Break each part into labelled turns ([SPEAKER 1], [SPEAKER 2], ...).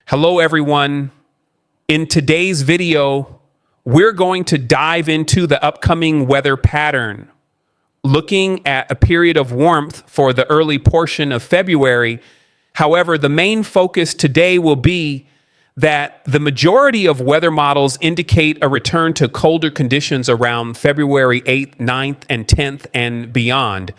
[SPEAKER 1] Hello, everyone. In today's video, we're going to dive into the upcoming weather pattern, looking at a period of warmth for the early portion of February. However, the main focus today will be that the majority of weather models indicate a return to colder conditions around February 8th, 9th, and 10th and beyond.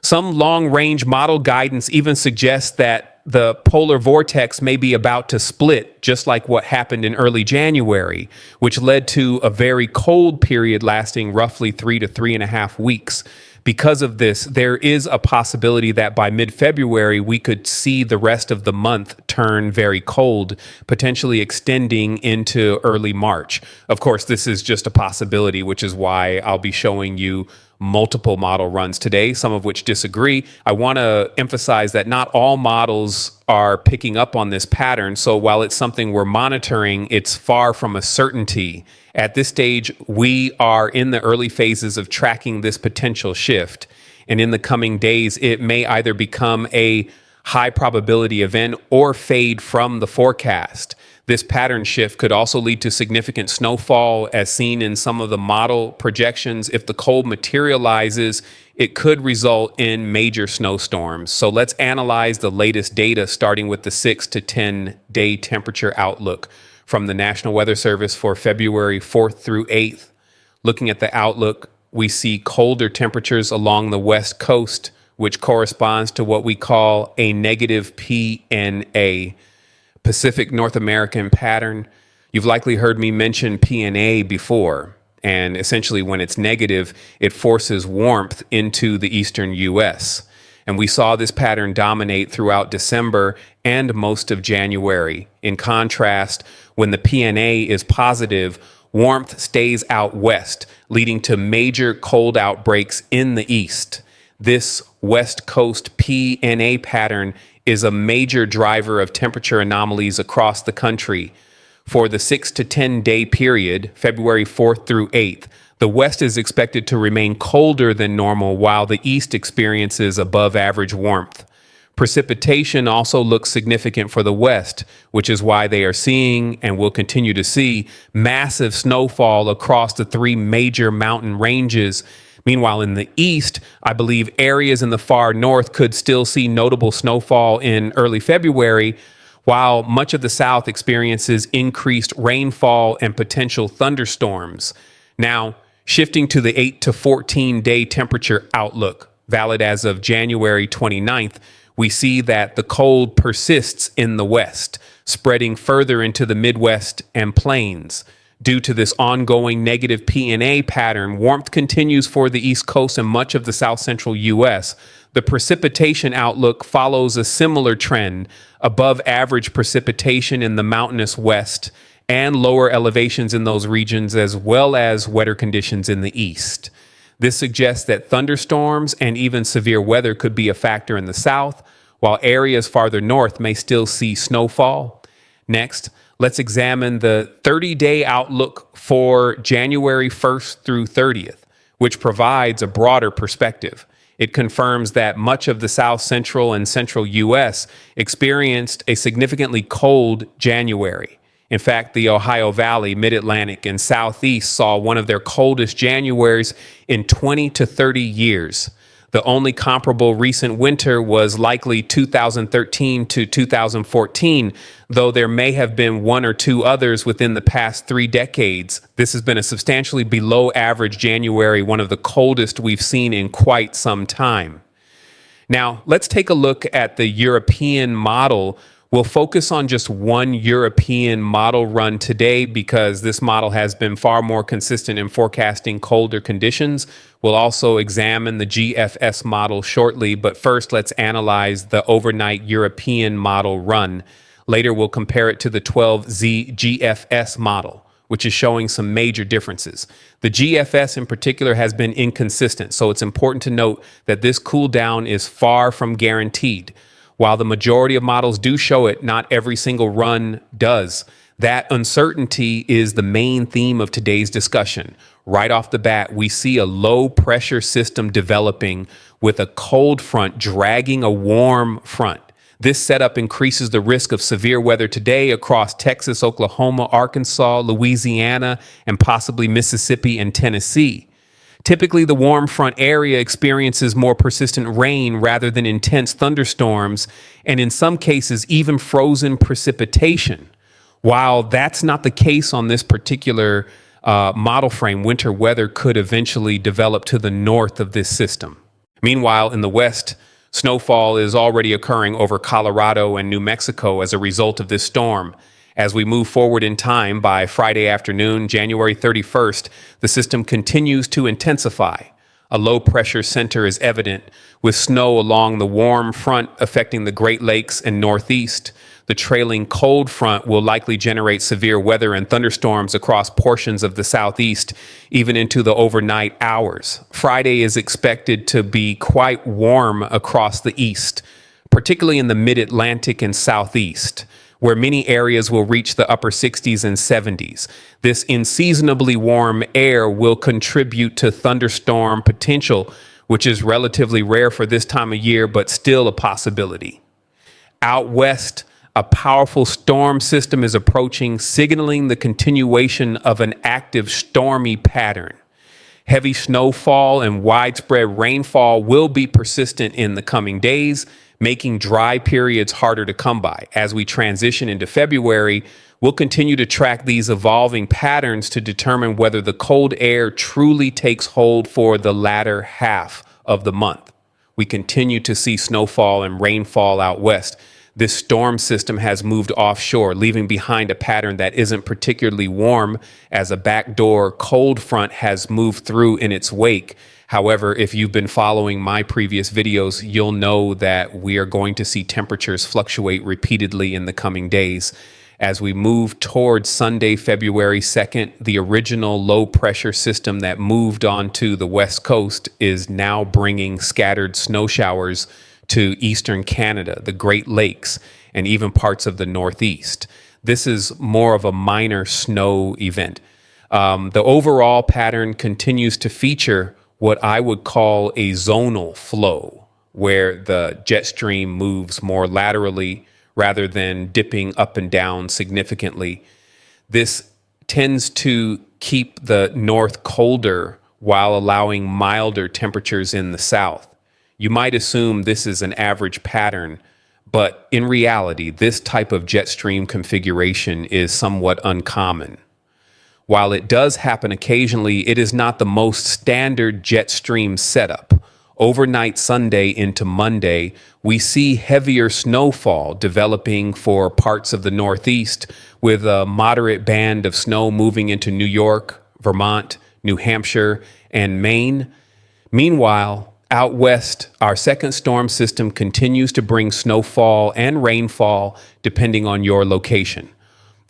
[SPEAKER 1] Some long-range model guidance even suggests that the polar vortex may be about to split, just like what happened in early January, which led to a very cold period lasting roughly 3 to 3.5 weeks. Because of this, there is a possibility that by mid-February, we could see the rest of the month turn very cold, potentially extending into early March. Of course, this is just a possibility, which is why I'll be showing you multiple model runs today, some of which disagree. I want to emphasize that not all models are picking up on this pattern. So while it's something we're monitoring, it's far from a certainty. At this stage, we are in the early phases of tracking this potential shift. And in the coming days, it may either become a high probability event or fade from the forecast. This pattern shift could also lead to significant snowfall, as seen in some of the model projections. If the cold materializes, it could result in major snowstorms. So let's analyze the latest data, starting with the 6 to 10 day temperature outlook from the National Weather Service for February 4th through 8th. Looking at the outlook, we see colder temperatures along the West Coast, which corresponds to what we call a negative PNA. Pacific North American pattern. You've likely heard me mention PNA before, and essentially when it's negative, it forces warmth into the eastern U.S. And we saw this pattern dominate throughout December and most of January. In contrast, when the PNA is positive, warmth stays out west, leading to major cold outbreaks in the east. This West Coast PNA pattern is a major driver of temperature anomalies across the country. For the 6 to 10 day period, February 4th through 8th, the West is expected to remain colder than normal while the East experiences above average warmth. Precipitation also looks significant for the West, which is why they are seeing and will continue to see massive snowfall across the three major mountain ranges. Meanwhile, in the east, I believe areas in the far north could still see notable snowfall in early February, while much of the south experiences increased rainfall and potential thunderstorms. Now, shifting to the 8 to 14 day temperature outlook, valid as of January 29th, we see that the cold persists in the west, spreading further into the Midwest and plains. Due to this ongoing negative PNA pattern, warmth continues for the East Coast and much of the South Central U.S. The precipitation outlook follows a similar trend: above average precipitation in the mountainous west and lower elevations in those regions, as well as wetter conditions in the east. This suggests that thunderstorms and even severe weather could be a factor in the south, while areas farther north may still see snowfall. Next, let's examine the 30-day outlook for January 1st through 30th, which provides a broader perspective. It confirms that much of the South Central and Central U.S. experienced a significantly cold January. In fact, the Ohio Valley, Mid-Atlantic, and Southeast saw one of their coldest Januaries in 20 to 30 years. The only comparable recent winter was likely 2013 to 2014, though there may have been one or two others within the past 3 decades. This has been a substantially below average January, one of the coldest we've seen in quite some time. Now, let's take a look at the European model. We'll focus on just one European model run today because this model has been far more consistent in forecasting colder conditions. We'll also examine the GFS model shortly, but first let's analyze the overnight European model run. Later, we'll compare it to the 12Z GFS model, which is showing some major differences. The GFS in particular has been inconsistent, so it's important to note that this cool down is far from guaranteed. While the majority of models do show it, not every single run does. That uncertainty is the main theme of today's discussion. Right off the bat, we see a low pressure system developing with a cold front dragging a warm front. This setup increases the risk of severe weather today across Texas, Oklahoma, Arkansas, Louisiana, and possibly Mississippi and Tennessee. Typically, the warm front area experiences more persistent rain rather than intense thunderstorms, and in some cases, even frozen precipitation. While that's not the case on this particular model frame, winter weather could eventually develop to the north of this system. Meanwhile, in the west, snowfall is already occurring over Colorado and New Mexico as a result of this storm. As we move forward in time, by Friday afternoon, January 31st, the system continues to intensify. A low pressure center is evident, with snow along the warm front affecting the Great Lakes and Northeast. The trailing cold front will likely generate severe weather and thunderstorms across portions of the Southeast, even into the overnight hours. Friday is expected to be quite warm across the East, particularly in the mid-Atlantic and Southeast, where many areas will reach the upper 60s and 70s. This unseasonably warm air will contribute to thunderstorm potential, which is relatively rare for this time of year, but still a possibility. Out west, a powerful storm system is approaching, signaling the continuation of an active stormy pattern. Heavy snowfall and widespread rainfall will be persistent in the coming days, making dry periods harder to come by. As we transition into February, we'll continue to track these evolving patterns to determine whether the cold air truly takes hold for the latter half of the month. We continue to see snowfall and rainfall out west. This storm system has moved offshore, leaving behind a pattern that isn't particularly warm, as a backdoor cold front has moved through in its wake. However, if you've been following my previous videos, you'll know that we are going to see temperatures fluctuate repeatedly in the coming days. As we move towards Sunday, February 2nd, the original low pressure system that moved onto the West Coast is now bringing scattered snow showers to eastern Canada, the Great Lakes, and even parts of the Northeast. This is more of a minor snow event. The overall pattern continues to feature what I would call a zonal flow, where the jet stream moves more laterally rather than dipping up and down significantly. This tends to keep the north colder while allowing milder temperatures in the south. You might assume this is an average pattern, but in reality, this type of jet stream configuration is somewhat uncommon. While it does happen occasionally, it is not the most standard jet stream setup. Overnight Sunday into Monday, we see heavier snowfall developing for parts of the Northeast, with a moderate band of snow moving into New York, Vermont, New Hampshire, and Maine. Meanwhile, out west, our second storm system continues to bring snowfall and rainfall depending on your location.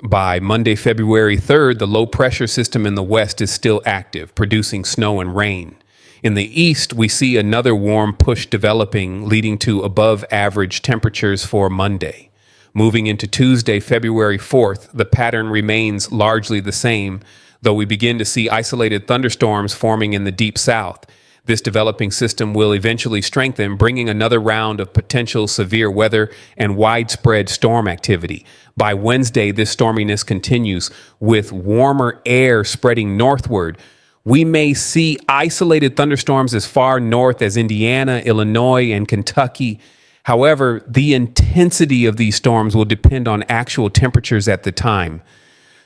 [SPEAKER 1] By Monday, February 3rd, the low pressure system in the west is still active, producing snow and rain. In the east, we see another warm push developing, leading to above average temperatures for Monday. Moving into Tuesday, February 4th, the pattern remains largely the same, though we begin to see isolated thunderstorms forming in the deep south. This developing system will eventually strengthen, bringing another round of potential severe weather and widespread storm activity. By Wednesday, this storminess continues, with warmer air spreading northward. We may see isolated thunderstorms as far north as Indiana, Illinois, and Kentucky. However, the intensity of these storms will depend on actual temperatures at the time.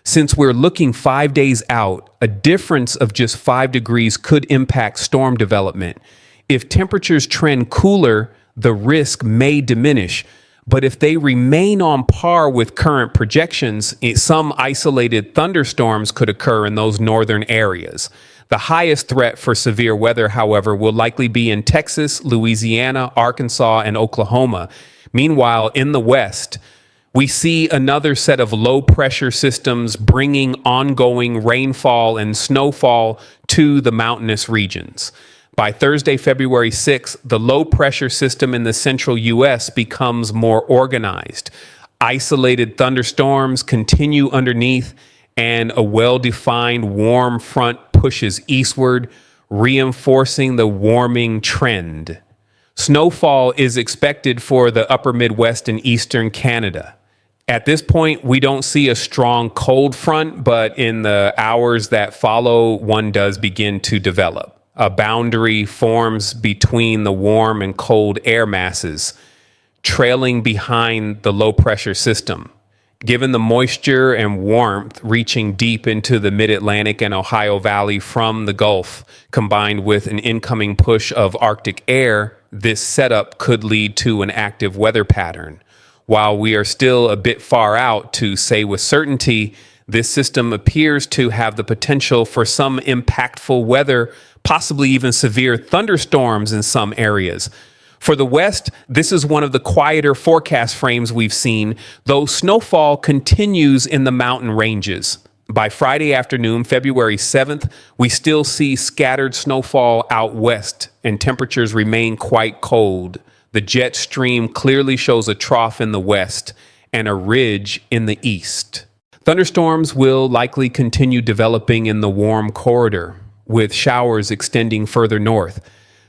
[SPEAKER 1] Since we're looking 5 days out, a difference of just 5 degrees could impact storm development. If temperatures trend cooler, the risk may diminish. But if they remain on par with current projections, some isolated thunderstorms could occur in those northern areas. The highest threat for severe weather, however, will likely be in Texas, Louisiana, Arkansas, and Oklahoma. Meanwhile, in the west, we see another set of low pressure systems bringing ongoing rainfall and snowfall to the mountainous regions. By Thursday, February 6th, the low pressure system in the central U.S. becomes more organized. Isolated thunderstorms continue underneath, and a well-defined warm front pushes eastward, reinforcing the warming trend. Snowfall is expected for the upper Midwest and eastern Canada. At this point, we don't see a strong cold front, but in the hours that follow, one does begin to develop. A boundary forms between the warm and cold air masses, trailing behind the low pressure system. Given the moisture and warmth reaching deep into the mid-Atlantic and Ohio Valley from the Gulf, combined with an incoming push of Arctic air, this setup could lead to an active weather pattern. While we are still a bit far out to say with certainty, this system appears to have the potential for some impactful weather, possibly even severe thunderstorms in some areas. For the West, this is one of the quieter forecast frames we've seen, though snowfall continues in the mountain ranges. By Friday afternoon, February 7th, we still see scattered snowfall out west, and temperatures remain quite cold. The jet stream clearly shows a trough in the west and a ridge in the east. Thunderstorms will likely continue developing in the warm corridor, with showers extending further north.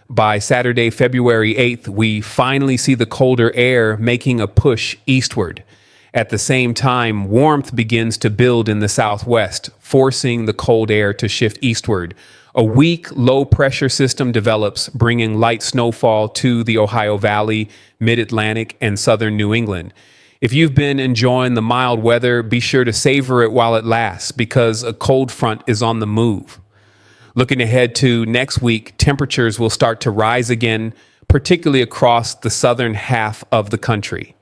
[SPEAKER 1] By Saturday, February 8th, we finally see the colder air making a push eastward. At the same time, warmth begins to build in the southwest, forcing the cold air to shift eastward. A weak low-pressure system develops, bringing light snowfall to the Ohio Valley, mid-Atlantic, and southern New England. If you've been enjoying the mild weather, be sure to savor it while it lasts, because a cold front is on the move. Looking ahead to next week, temperatures will start to rise again, particularly across the southern half of the country.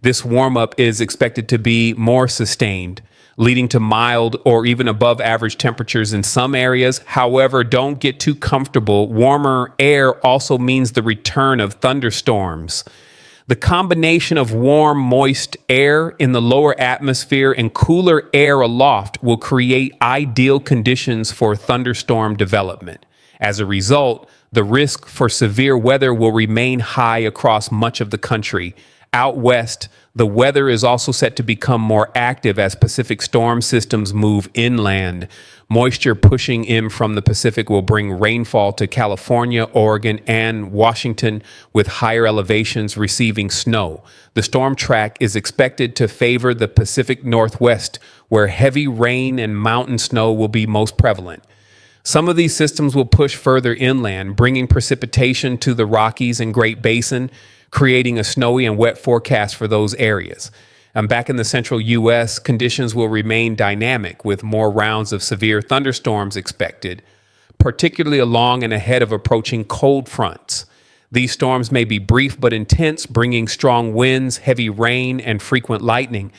[SPEAKER 1] This warm-up is expected to be more sustained, leading to mild or even above average temperatures in some areas. However, don't get too comfortable. Warmer air also means the return of thunderstorms. The combination of warm, moist air in the lower atmosphere and cooler air aloft will create ideal conditions for thunderstorm development. As a result, the risk for severe weather will remain high across much of the country. Out west, the weather is also set to become more active as Pacific storm systems move inland. Moisture pushing in from the Pacific will bring rainfall to California, Oregon, and Washington, with higher elevations receiving snow. The storm track is expected to favor the Pacific Northwest, where heavy rain and mountain snow will be most prevalent. Some of these systems will push further inland, bringing precipitation to the Rockies and Great Basin, creating a snowy and wet forecast for those areas. Back in the central U.S., conditions will remain dynamic with more rounds of severe thunderstorms expected, particularly along and ahead of approaching cold fronts. These storms may be brief but intense, bringing strong winds, heavy rain, and frequent lightning.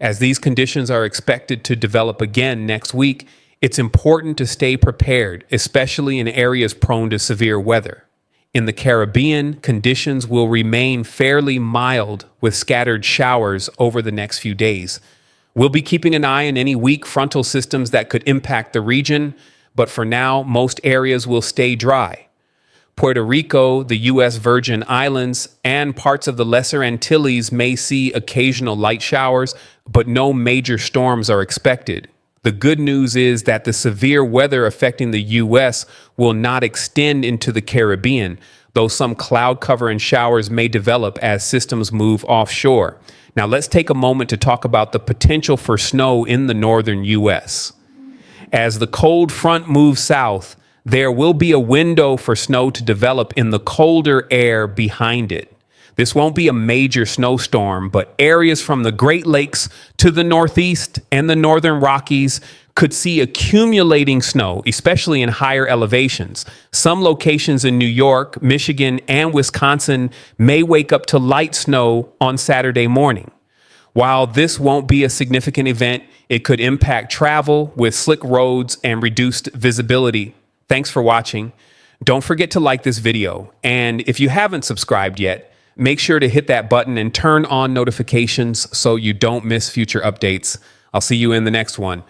[SPEAKER 1] As these conditions are expected to develop again next week, it's important to stay prepared, especially in areas prone to severe weather. In the Caribbean, conditions will remain fairly mild with scattered showers over the next few days. We'll be keeping an eye on any weak frontal systems that could impact the region, but for now, most areas will stay dry. Puerto Rico, the U.S. Virgin Islands, and parts of the Lesser Antilles may see occasional light showers, but no major storms are expected. The good news is that the severe weather affecting the U.S. will not extend into the Caribbean, though some cloud cover and showers may develop as systems move offshore. Now let's take a moment to talk about the potential for snow in the northern U.S. As the cold front moves south, there will be a window for snow to develop in the colder air behind it. This won't be a major snowstorm, but areas from the Great Lakes to the Northeast and the Northern Rockies could see accumulating snow, especially in higher elevations. Some locations in New York, Michigan, and Wisconsin may wake up to light snow on Saturday morning. While this won't be a significant event, it could impact travel with slick roads and reduced visibility. Thanks for watching. Don't forget to like this video, and if you haven't subscribed yet, make sure to hit that button and turn on notifications so you don't miss future updates. I'll see you in the next one.